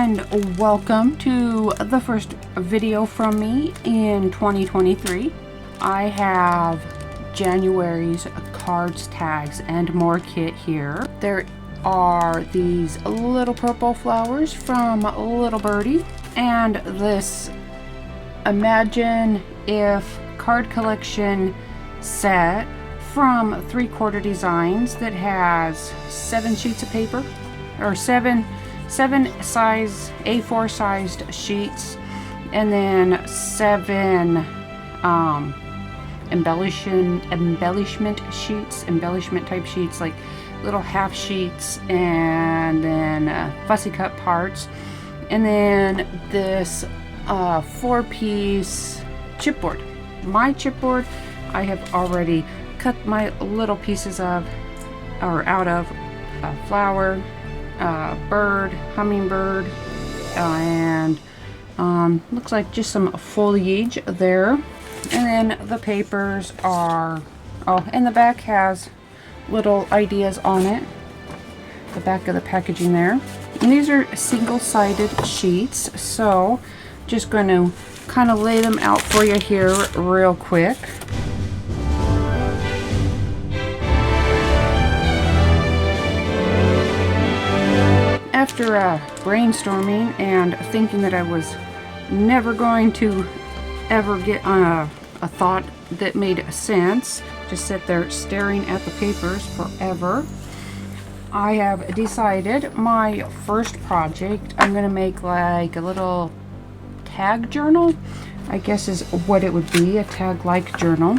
and welcome to the first video from me in 2023. I have January's cards, tags, and more kit here. There are these little purple flowers from Little Birdie and this Imagine If card collection set from 3/4 Designs that has 7 sheets of paper, or seven size A4 sized sheets, and then 7 embellishment type sheets, like little half sheets, and then fussy cut parts, and then this 4-piece chipboard. My chipboard I have already cut my little pieces of, or out of, flower, bird, hummingbird, and looks like just some foliage there. And then the papers are, and the back has little ideas on it, the back of the packaging there. And these are single-sided sheets, so just going to kind of lay them out for you here real quick. After brainstorming and thinking that I was never going to ever get on a thought that made sense, just sit there staring at the papers forever, I have decided my first project, I'm going to make like a little tag journal, I guess is what it would be, a tag-like journal.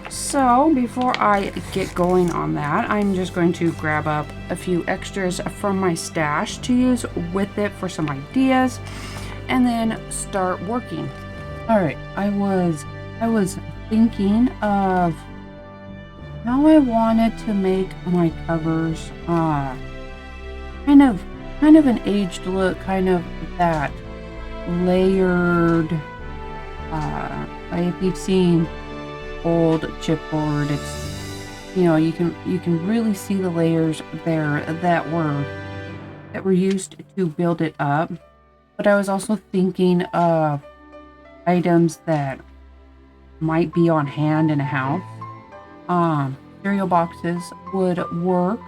So before I get going on that, I'm just going to grab up a few extras from my stash to use with it for some ideas, and then start working. All right, I was thinking of how I wanted to make my covers kind of an aged look, kind of that layered, like if you've seen old chipboard, it's, you know, you can really see the layers there that were used to build it up. But I was also thinking of items that might be on hand in a house. Cereal boxes would work.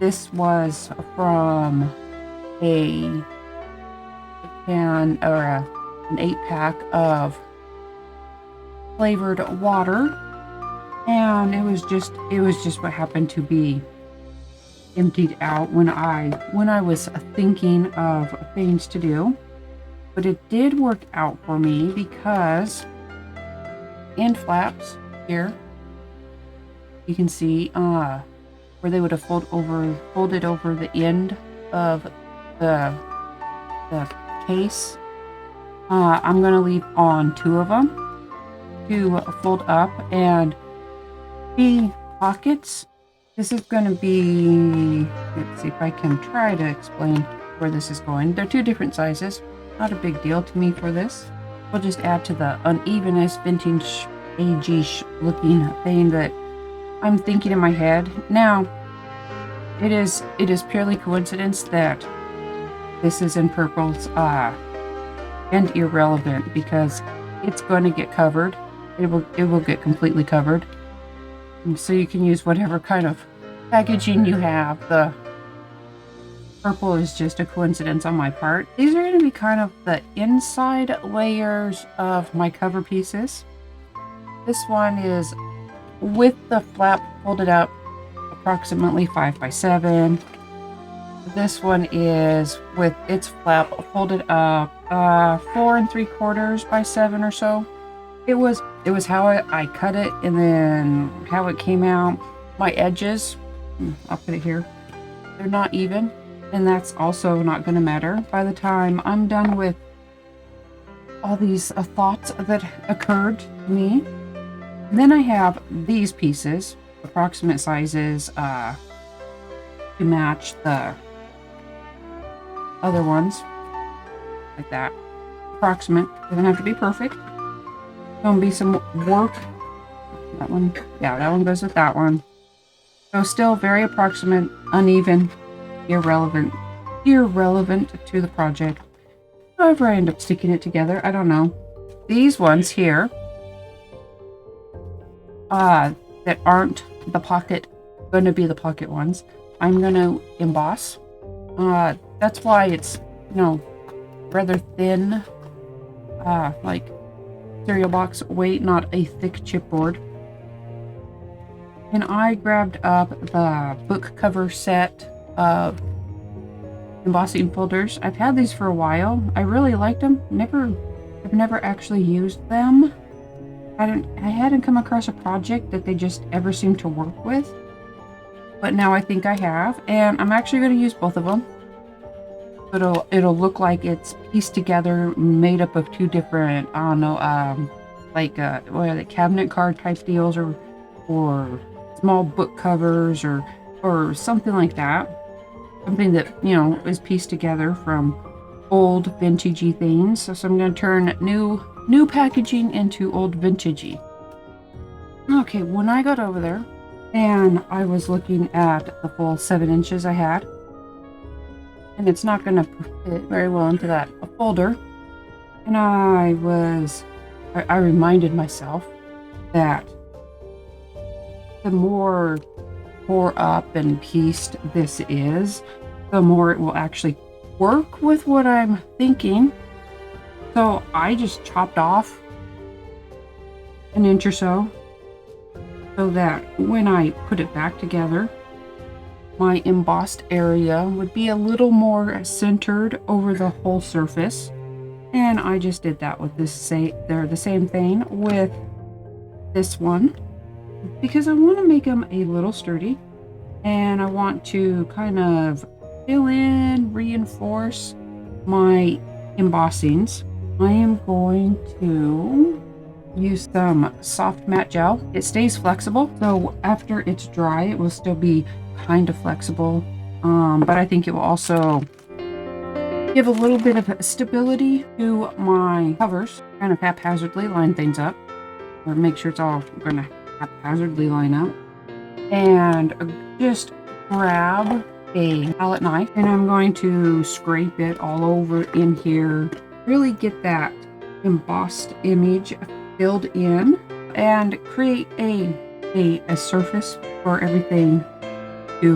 This was from an 8-pack of flavored water, and it was just what happened to be emptied out when I was thinking of things to do. But it did work out for me, because end flaps here, you can see where they would have folded over the end of the case. I'm going to leave on 2 of them to fold up, and the pockets, this is going to be, let's see if I can try to explain where this is going. They're 2 different sizes, not a big deal to me for this. We'll just add to the unevenness, vintage, agey looking thing that I'm thinking in my head. Now, it is purely coincidence that this is in purples, and irrelevant, because it's going to get covered. It will get completely covered. And so you can use whatever kind of packaging you have. The purple is just a coincidence on my part. These are going to be kind of the inside layers of my cover pieces. This one is with the flap folded up approximately 5 by 7. This one is with its flap folded up 4 3/4 by 7 or so. It was how I cut it, and then how it came out. My edges, I'll put it here, they're not even, and that's also not going to matter by the time I'm done with all these thoughts that occurred to me. And then I have these pieces, approximate sizes, to match the other ones, like that. Approximate, doesn't have to be perfect. Gonna be some work. That one, yeah, that one goes with that one. So still very approximate, uneven, irrelevant to the project. However I end up sticking it together, I don't know. These ones here, that aren't the pocket, going to be the pocket ones, I'm going to emboss. That's why it's, rather thin, like cereal box weight, not a thick chipboard. And I grabbed up the book cover set of embossing folders. I've had these for a while. I really liked them. I've never actually used them. I hadn't come across a project that they just ever seemed to work with. But now I think I have, and I'm actually going to use both of them. It'll look like it's pieced together, made up of two different, I don't know, what are they, cabinet card type deals, or small book covers, or something like that. Something that, is pieced together from old vintagey things. So I'm going to turn new packaging into old vintagey. Okay, when I got over there and I was looking at the full 7 inches I had, and it's not going to fit very well into that folder, and I reminded myself that the more tore up and pieced this is, the more it will actually work with what I'm thinking. So I just chopped off an inch or so that when I put it back together, my embossed area would be a little more centered over the whole surface. And I just did that with they're the same thing with this one, because I want to make them a little sturdy, and I want to kind of fill in, reinforce my embossings. I am going to use some soft matte gel. It stays flexible, so after it's dry, it will still be kind of flexible, but I think it will also give a little bit of stability to my covers. Kind of haphazardly line things up, or make sure it's all going to haphazardly line up. And just grab a palette knife, and I'm going to scrape it all over in here. Really get that embossed image filled in, and create a surface for everything to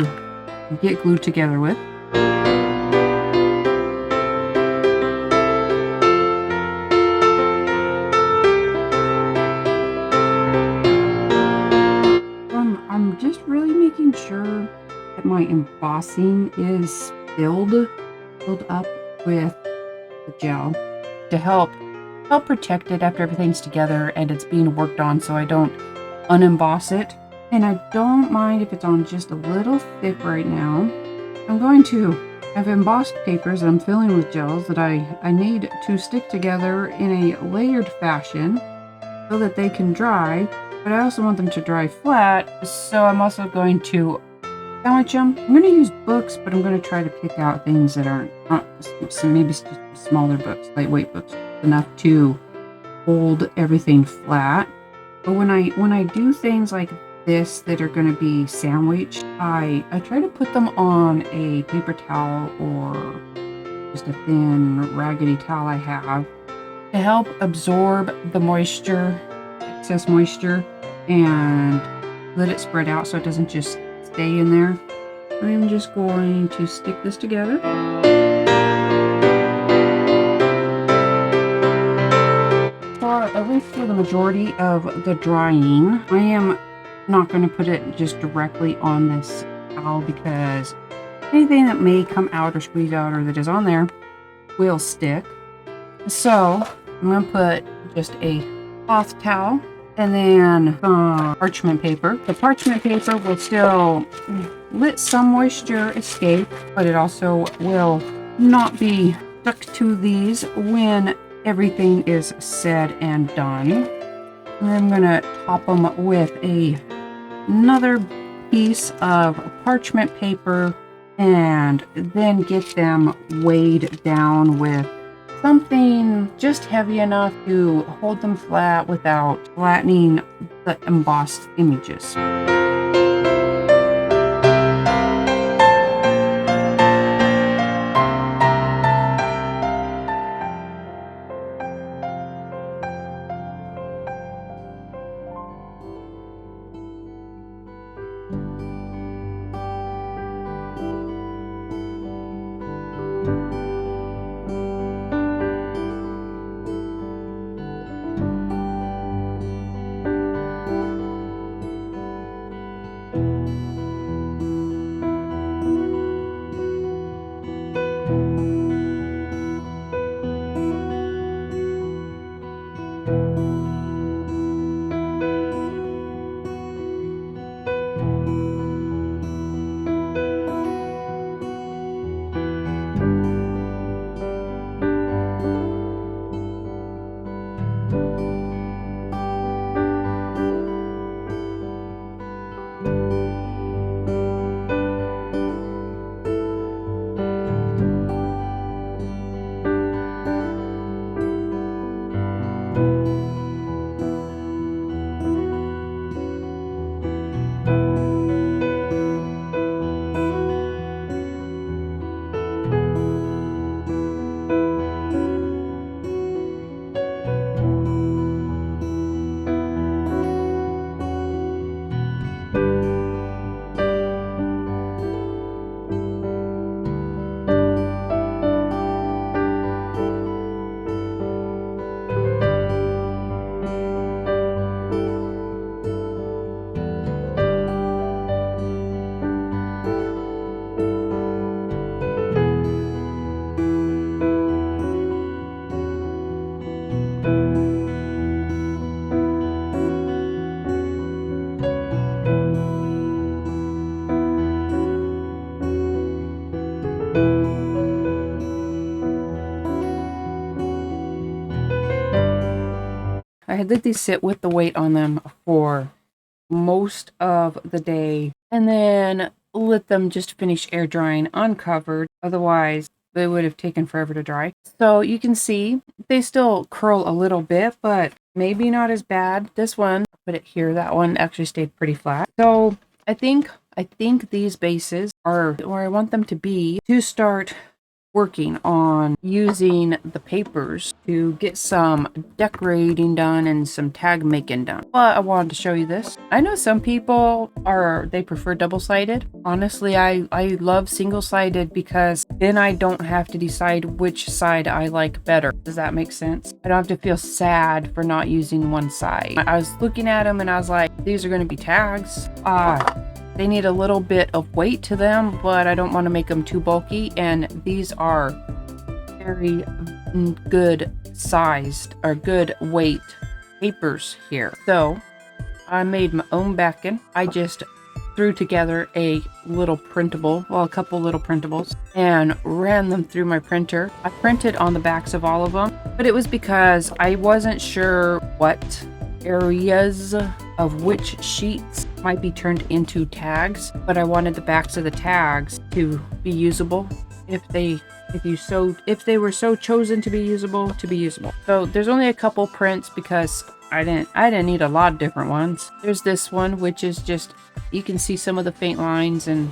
get glued together with. I'm just really making sure that my embossing is filled up with the gel to help protect it after everything's together and it's being worked on, so I don't unemboss it. And I don't mind if it's on just a little thick right now. I'm going to have embossed papers that I'm filling with gels that I need to stick together in a layered fashion so that they can dry, but I also want them to dry flat, so I'm also going to sandwich them. I'm going to use books, but I'm going to try to pick out things that aren't maybe just smaller books, lightweight books, enough to hold everything flat. But when I do things like this that are going to be sandwiched, I try to put them on a paper towel or just a thin raggedy towel I have to help absorb the moisture, excess moisture, and let it spread out so it doesn't just stay in there. I'm just going to stick this together. At least for the majority of the drying, I am not going to put it just directly on this towel, because anything that may come out or squeeze out or that is on there will stick. So I'm going to put just a cloth towel and then some parchment paper. The parchment paper will still let some moisture escape, but it also will not be stuck to these when everything is said and done. And I'm going to top them with another piece of parchment paper, and then get them weighed down with something just heavy enough to hold them flat without flattening the embossed images. let these sit with the weight on them for most of the day, and then let them just finish air drying uncovered. Otherwise, they would have taken forever to dry. So you can see they still curl a little bit, but maybe not as bad. This one, put it here, that one actually stayed pretty flat. So I think these bases are where I want them to be to start working on using the papers to get some decorating done and some tag making done. But I wanted to show you this. I know some people they prefer double-sided. Honestly, I love single-sided because then I don't have to decide which side I like better. Does that make sense? I don't have to feel sad for not using one side. I was looking at them and I was like, these are going to be tags. They need a little bit of weight to them, but I don't want to make them too bulky. And these are very good sized or good weight papers here. So I made my own backing. I just threw together a couple little printables and ran them through my printer. I printed on the backs of all of them, but it was because I wasn't sure what areas of which sheets might be turned into tags, but I wanted the backs of the tags to be usable if they were so chosen to be usable. So there's only a couple prints because I didn't need a lot of different ones. There's this one, which is just, you can see some of the faint lines and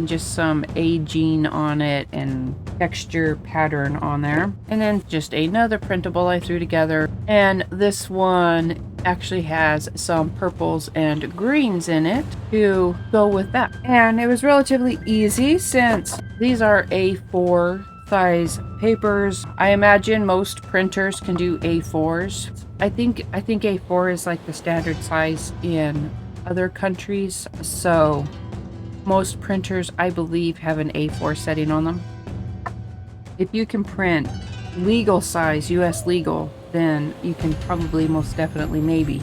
just some aging on it and texture pattern on there. And then just another printable I threw together. And this one actually has some purples and greens in it to go with that. And it was relatively easy since these are A4 size papers. I imagine most printers can do A4s. I think A4 is like the standard size in other countries. So most printers, I believe, have an A4 setting on them. If you can print legal size, US legal, then you can probably most definitely maybe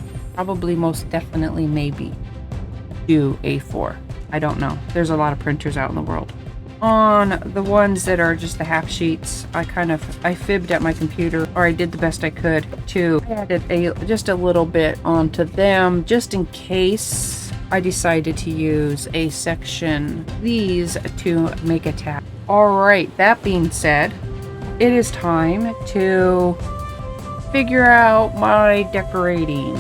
do A4. I don't know. There's a lot of printers out in the world. On the ones that are just the half sheets, I fibbed at my computer, or I did the best I could to add just a little bit onto them, just in case I decided to use a section these to make a tag. Alright, that being said, it is time to figure out my decorating.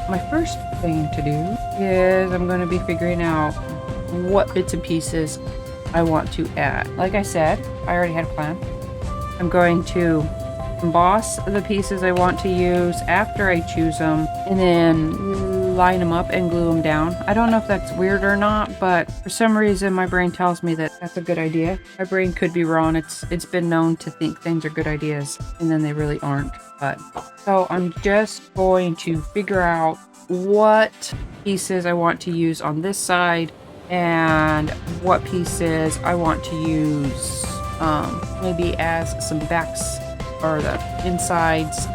My first thing to do is I'm going to be figuring out what bits and pieces I want to add. Like I said, I already had a plan. I'm going to emboss the pieces I want to use after I choose them, and then line them up and glue them down. I don't know if that's weird or not, but for some reason my brain tells me that that's a good idea. My brain could be wrong. It's been known to think things are good ideas and then they really aren't. But so I'm just going to figure out what pieces I want to use on this side and what pieces I want to use maybe as some backs or the insides,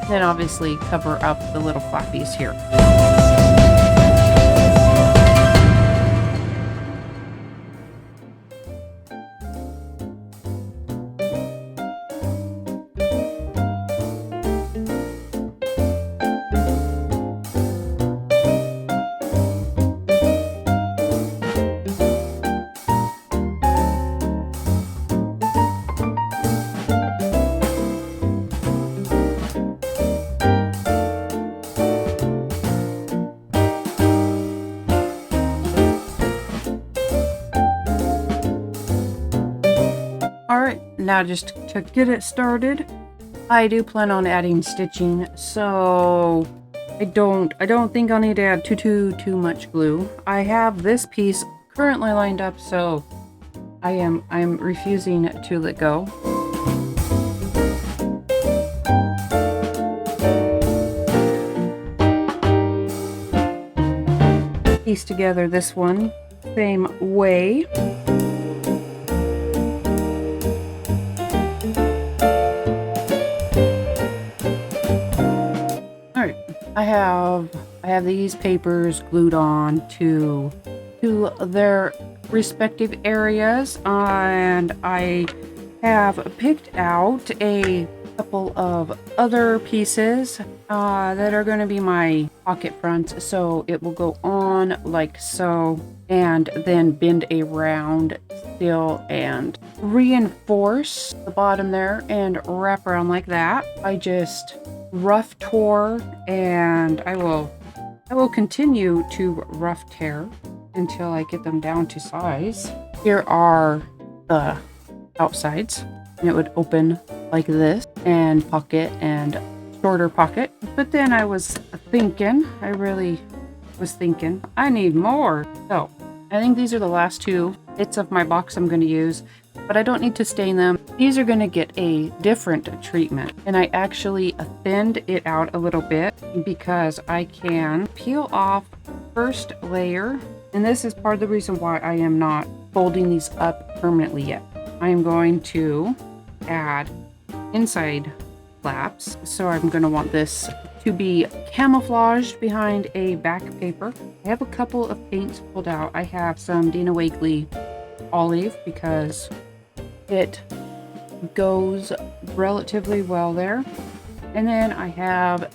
then obviously cover up the little flappies here. Alright, now just to get it started, I do plan on adding stitching, so I don't think I'll need to add too much glue. I have this piece currently lined up, so I'm refusing to let go. Piece together this one same way. I have these papers glued on to their respective areas, and I have picked out a couple of other pieces that are going to be my pocket fronts. So it will go on like so, and then bend around still and reinforce the bottom there and wrap around like that. I just rough tore, and I will continue to rough tear until I get them down to size. Here are the outsides, and it would open like this, and pocket and shorter pocket. But then I was thinking, I need more. So I think these are the last two bits of my box I'm going to use, but I don't need to stain them. These are going to get a different treatment, and I actually thinned it out a little bit because I can peel off first layer, and this is part of the reason why I am not folding these up permanently yet. I am going to add inside flaps, so I'm going to want this to be camouflaged behind a back paper. I have a couple of paints pulled out. I have some Dina Wakley olive because it goes relatively well there, and then I have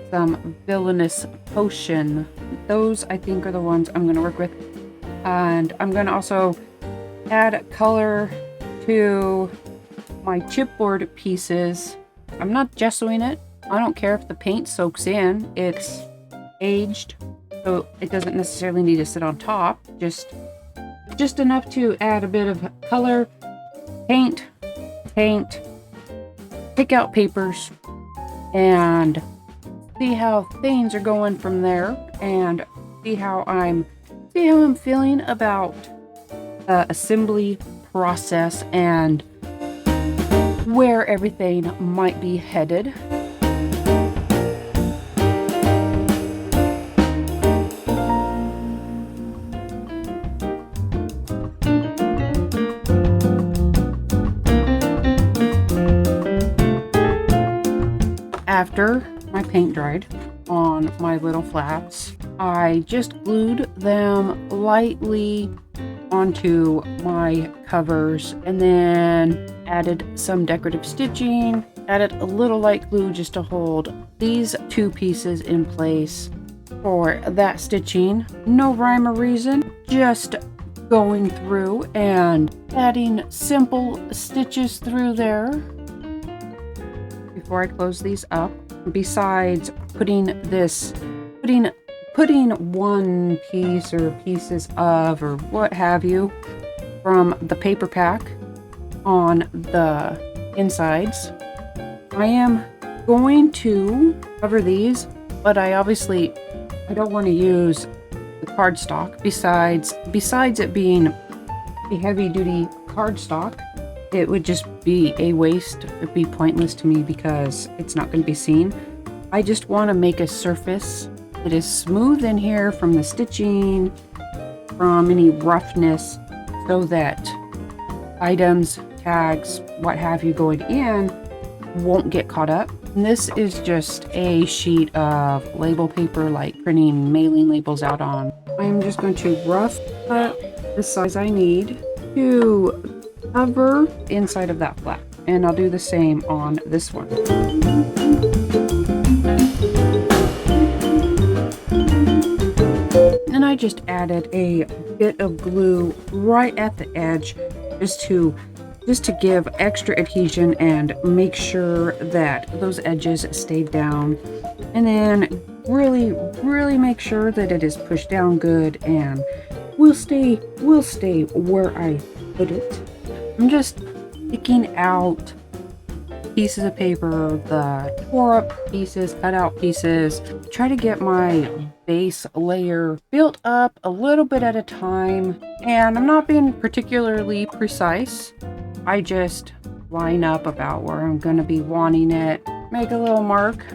some Villainous Potion. Those I think are the ones I'm going to work with, and I'm going to also add color to my chipboard pieces. I'm not gessoing it. I don't care if the paint soaks in. It's aged, so it doesn't necessarily need to sit on top. Just enough to add a bit of color, paint, pick out papers, and see how things are going from there, and see how I'm feeling about the assembly process and where everything might be headed. After my paint dried on my little flaps, I just glued them lightly onto my covers, and then added some decorative stitching, added a little light glue just to hold these two pieces in place for that stitching. No rhyme or reason, just going through and adding simple stitches through there before I close these up. Besides putting one piece or pieces of or what have you from the paper pack on the insides, I am going to cover these, but I don't want to use the cardstock. Besides it being a heavy duty cardstock, it would just be a waste. It'd be pointless to me because it's not going to be seen. I just want to make a surface that is smooth in here from the stitching, from any roughness, so that items, tags, what have you going in won't get caught up. And this is just a sheet of label paper, like printing mailing labels out on. I'm just going to rough cut the size I need to cover the inside of that flap, and I'll do the same on this one. And I just added a bit of glue right at the edge just to give extra adhesion and make sure that those edges stay down, and then really make sure that it is pushed down good and will stay where I put it. I'm just picking out pieces of paper, the tore up pieces, cut out pieces, try to get my base layer built up a little bit at a time. And I'm not being particularly precise. I just line up about where I'm going to be wanting it, make a little mark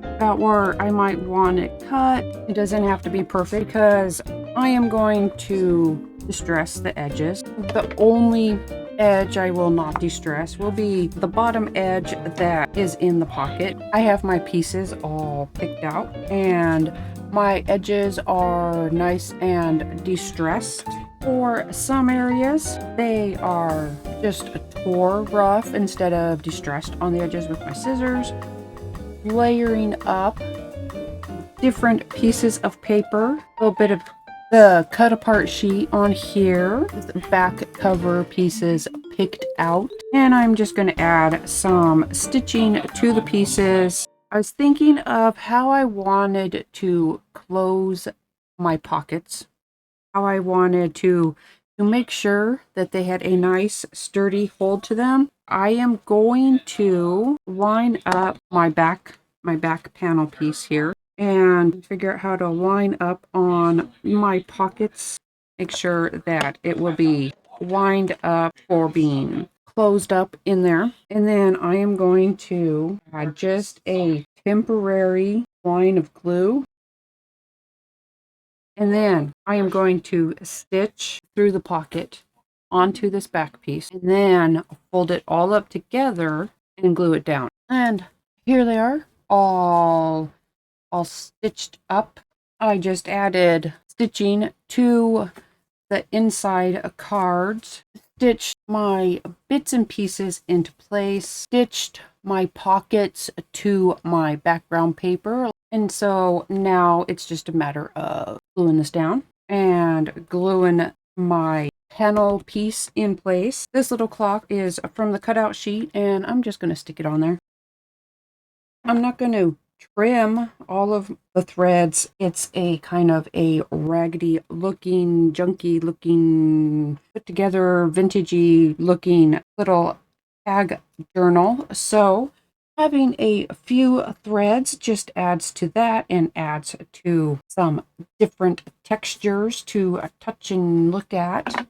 about where I might want it cut. It doesn't have to be perfect because I am going to distress the edges. The only edge I will not distress will be the bottom edge that is in the pocket. I have my pieces all picked out and my edges are nice and distressed. For some areas, they are just tore rough instead of distressed on the edges with my scissors. Layering up different pieces of paper, a little bit of the cut apart sheet on here, the back cover pieces picked out, and I'm just going to add some stitching to the pieces. I was thinking of how I wanted to close my pockets, how I wanted to make sure that they had a nice sturdy hold to them. I am going to line up my back panel piece here and figure out how to line up on my pockets. Make sure that it will be lined up for being closed up in there. And then I am going to add just a temporary line of glue. And then I am going to stitch through the pocket onto this back piece and then fold it all up together and glue it down. And here they are, all stitched up. I just added stitching to the inside cards, stitched my bits and pieces into place, stitched my pockets to my background paper. And so now it's just a matter of gluing this down and gluing my panel piece in place. This little clock is from the cutout sheet, and I'm just going to stick it on there. I'm not going to trim all of the threads. It's a kind of a raggedy looking, junky looking, put together, vintagey looking little tag journal. So having a few threads just adds to that and adds to some different textures to touch and look at.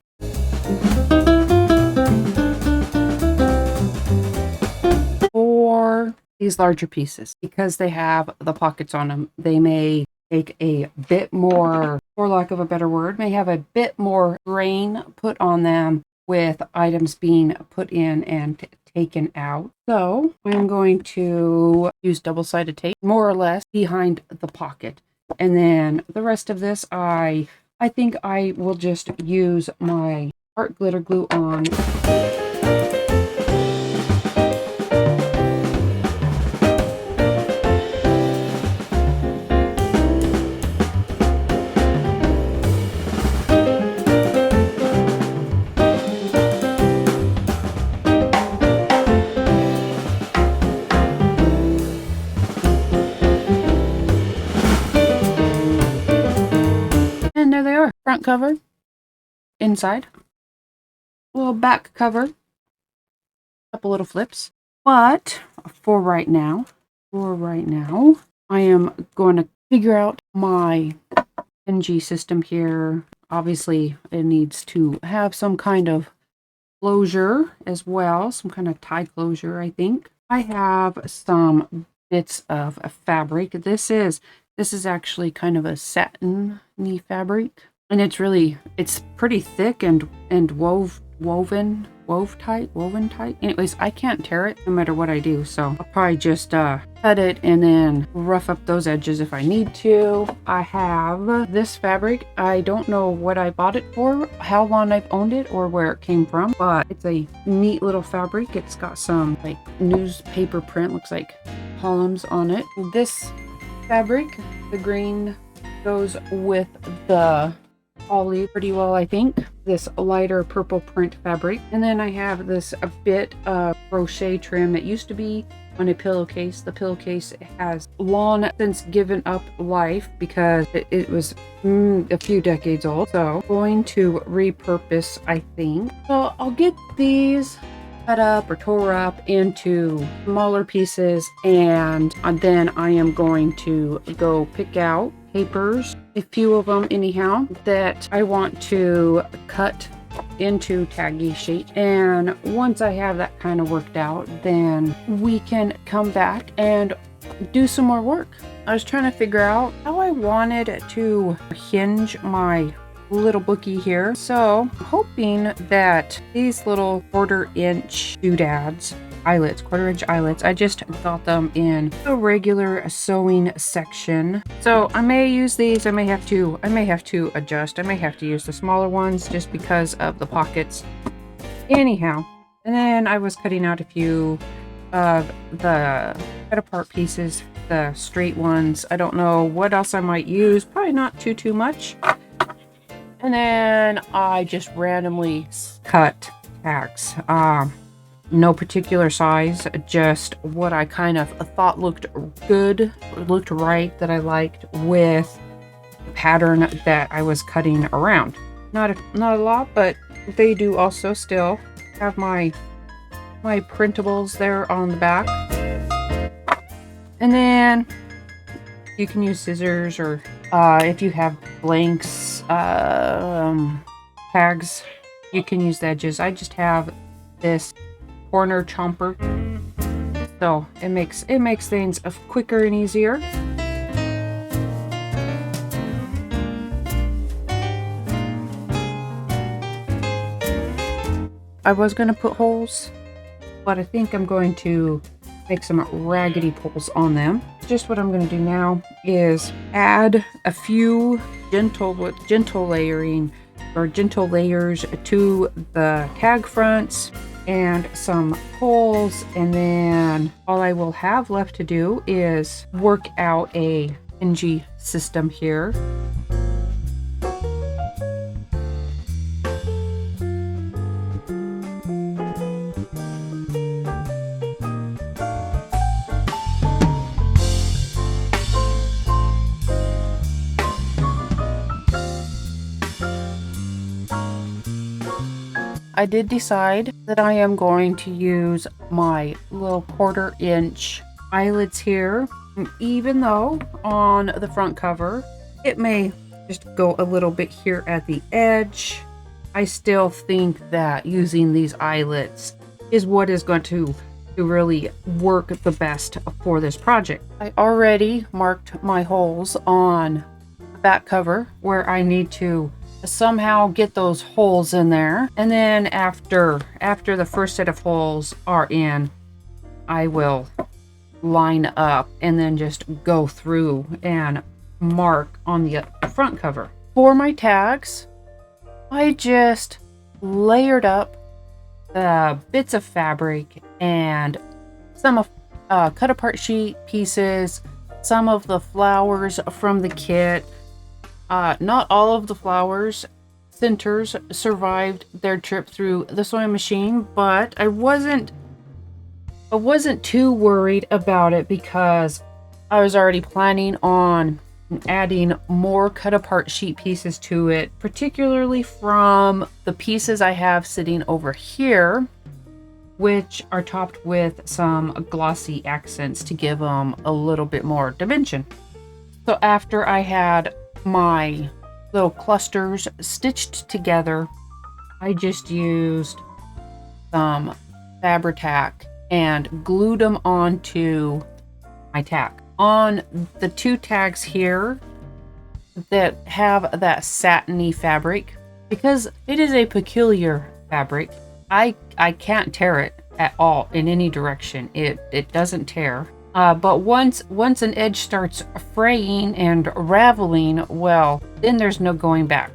For these larger pieces, because they have the pockets on them, they may take a bit more, for lack of a better word, may have a bit more grain put on them with items being put in and taken out. So I'm going to use double-sided tape more or less behind the pocket. And then the rest of this, I think I will just use my art glitter glue on. And there they are. Front cover, inside, little back cover, couple little flips. But for right now, I am going to figure out my NG system here. Obviously, it needs to have some kind of closure as well, some kind of tie closure, I think. I have some bits of fabric. This is actually kind of a satiny fabric, and it's pretty thick and woven tight. Anyways, I can't tear it no matter what I do, so I'll probably just cut it and then rough up those edges if I need to. I have this fabric. I don't know what I bought it for, how long I've owned it, or where it came from, but it's a neat little fabric. It's got some like newspaper print, looks like columns on it. This fabric, the green, goes with the olive pretty well, I think. This lighter purple print fabric. And then I have this a bit of crochet trim. It used to be on a pillowcase. The pillowcase has long since given up life because it was a few decades old. So going to repurpose, I think. So I'll get these cut up or tore up into smaller pieces, and then I am going to go pick out papers, a few of them anyhow, that I want to cut into taggy shape. And once I have that kind of worked out, then we can come back and do some more work. I was trying to figure out how I wanted to hinge my little bookie here. So I'm hoping that these little 1/4-inch doodads eyelets, 1/4-inch eyelets. I just got them in the regular sewing section. So I may use these. I may have to adjust. I may have to use the smaller ones just because of the pockets. Anyhow, and then I was cutting out a few of the cut apart pieces, the straight ones. I don't know what else I might use. Probably not too much. And then I just randomly cut tags. No particular size, just what I kind of thought looked good, looked right, that I liked with the pattern that I was cutting around. Not a lot, but they do also still have my printables there on the back. And then you can use scissors, or if you have blanks, tags, you can use the edges. I just have this corner chomper, so it makes things quicker and easier. I was going to put holes, but I think I'm going to make some raggedy pulls on them. Just what I'm going to do now is add a few gentle layering or gentle layers to the tag fronts and some holes, and then all I will have left to do is work out a hingy system here. I did decide that I am going to use my little 1/4-inch eyelets here. Even though on the front cover, it may just go a little bit here at the edge, I still think that using these eyelets is what is going to really work the best for this project. I already marked my holes on the back cover where I need to somehow get those holes in there, and then after the first set of holes are in, I will line up and then just go through and mark on the front cover. For my tags, I just layered up the bits of fabric and some of cut apart sheet pieces, some of the flowers from the kit. Not all of the flowers centers survived their trip through the sewing machine, but I wasn't too worried about it because I was already planning on adding more cut apart sheet pieces to it, particularly from the pieces I have sitting over here, which are topped with some glossy accents to give them a little bit more dimension. So after I had my little clusters stitched together, I just used some Fabri-Tac and glued them onto my tag. On the two tags here that have that satiny fabric, because it is a peculiar fabric, I can't tear it at all in any direction. It doesn't tear. But once an edge starts fraying and raveling, well, then there's no going back.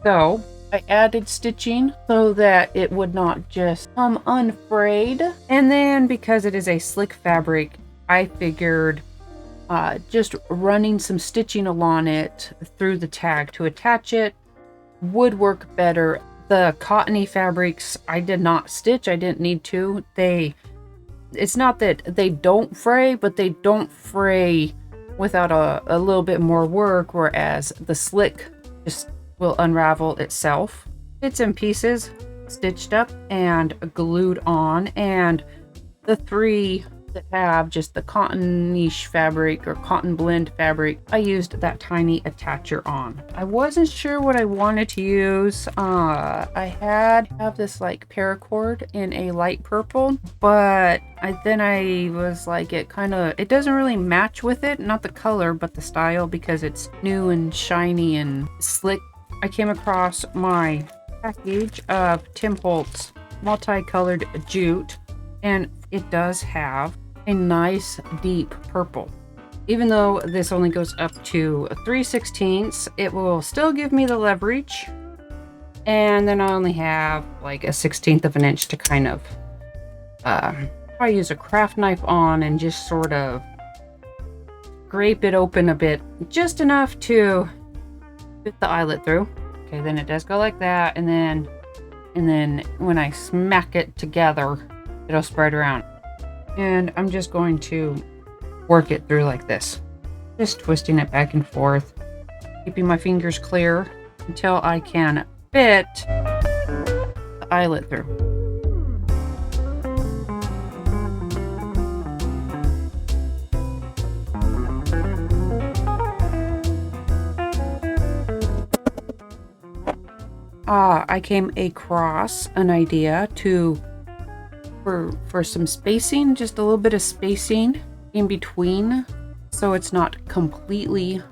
So I added stitching so that it would not just come unfrayed. And then because it is a slick fabric, I figured just running some stitching along it through the tag to attach it would work better. The cottony fabrics, I did not stitch. I didn't need to. It's not that they don't fray, but they don't fray without a little bit more work, whereas the slick just will unravel itself. Bits and pieces stitched up and glued on, and the three that have just the cotton niche fabric or cotton blend fabric, I used that tiny attacher on. I wasn't sure what I wanted to use. I have this like paracord in a light purple, but then I was like, it doesn't really match with it, not the color but the style, because it's new and shiny and slick. I came across my package of Tim Holtz multicolored jute, And it does have a nice deep purple. Even though this only goes up to 3/16, it will still give me the leverage. And then I only have like a 1/16 of an inch to kind of I use a craft knife on and just sort of scrape it open a bit, just enough to fit the eyelet through. Okay, then it does go like that, and then when I smack it together, it'll spread around. And I'm just going to work it through like this, just twisting it back and forth, keeping my fingers clear until I can fit the eyelet through. I came across an idea for some spacing, just a little bit of spacing in between, so it's not completely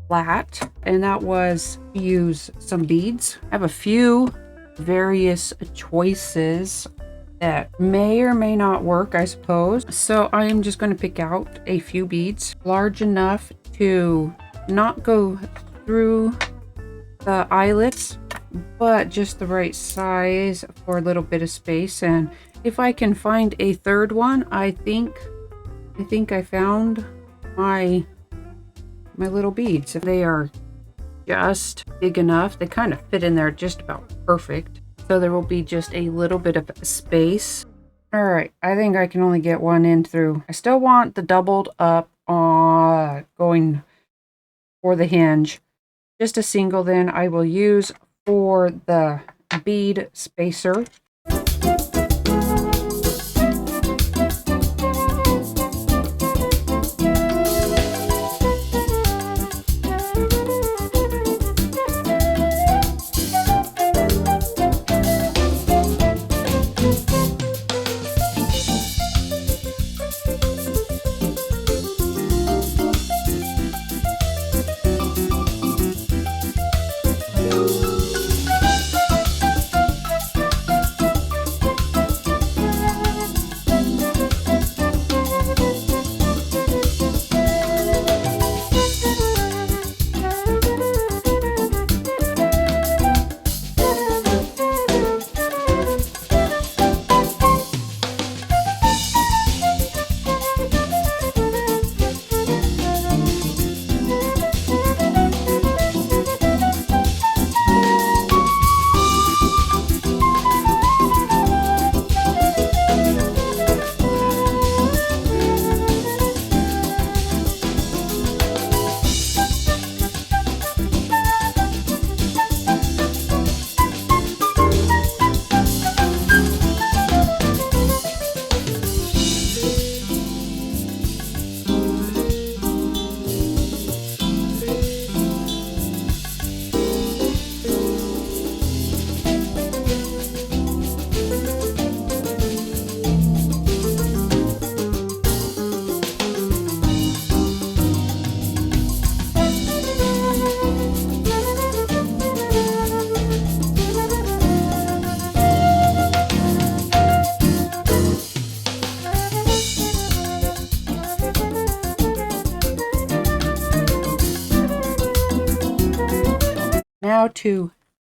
flat, and that was to use some beads. I have a few various choices that may or may not work, I suppose. So I am just going to pick out a few beads large enough to not go through the eyelets, but just the right size for a little bit of space. And if I can find a third one, I think I found my little beads. If they are just big enough, they kind of fit in there just about perfect. So there will be just a little bit of space. All right, I think I can only get one in through. I still want the doubled up going for the hinge. Just a single then I will use for the bead spacer.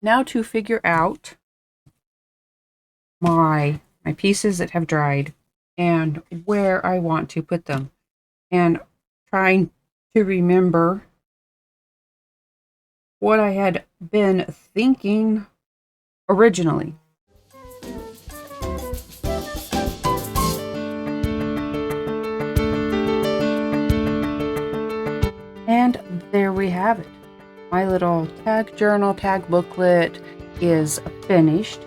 Now to figure out my pieces that have dried and where I want to put them, and trying to remember what I had been thinking originally. And there we have it. My little tag journal, tag booklet is finished.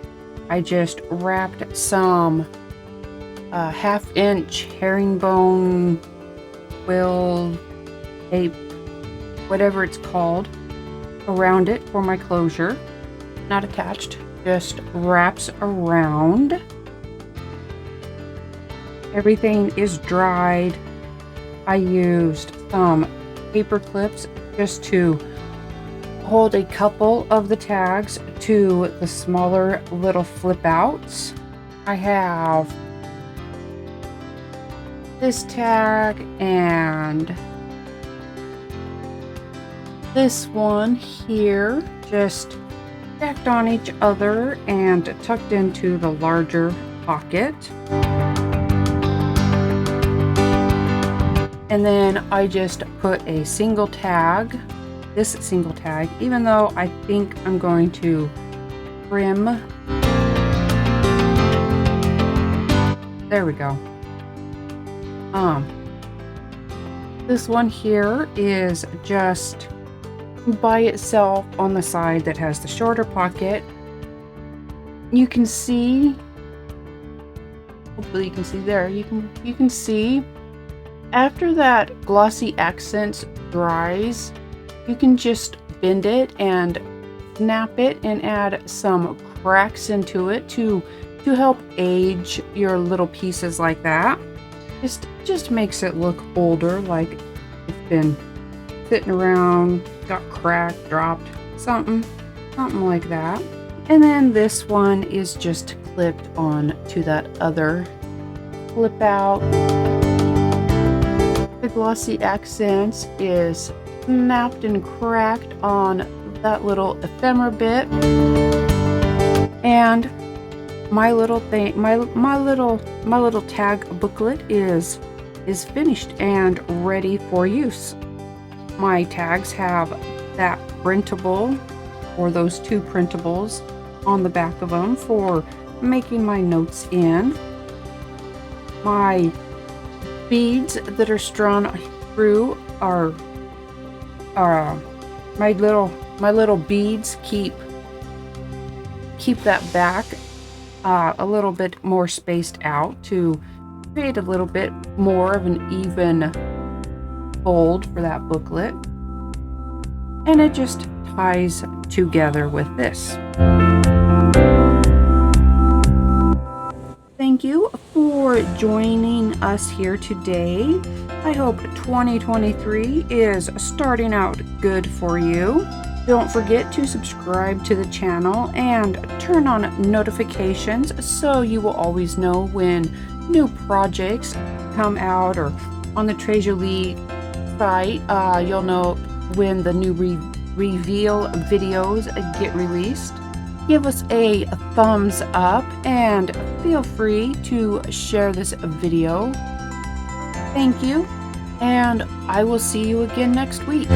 I just wrapped some 1/2 inch herringbone quill tape, whatever it's called, around it for my closure. Not attached, just wraps around. Everything is dried. I used some paper clips just to hold a couple of the tags to the smaller little flip outs. I have this tag and this one here, just stacked on each other and tucked into the larger pocket. And then I just put a single tag, this single tag, even though I think I'm going to trim. There we go. This one here is just by itself on the side that has the shorter pocket. You can see, hopefully you can see there, you can see after that glossy accent dries, you can just bend it and snap it and add some cracks into it to help age your little pieces like that. Just makes it look older, like it's been sitting around, got cracked, dropped, something like that. And then this one is just clipped on to that other flip out. The glossy accents is snapped and cracked on that little ephemera bit. And my little thing, my little tag booklet is finished and ready for use. My tags have that printable, or those two printables on the back of them for making my notes in. My beads that are strung through are my little beads keep that back a little bit more spaced out to create a little bit more of an even fold for that booklet, and it just ties together with this. Thank you for joining us here today. I hope 2023 is starting out good for you. Don't forget to subscribe to the channel and turn on notifications so you will always know when new projects come out, or on the Tres Jolie site, you'll know when the new reveal videos get released. Give us a thumbs up and feel free to share this video. Thank you, and I will see you again next week.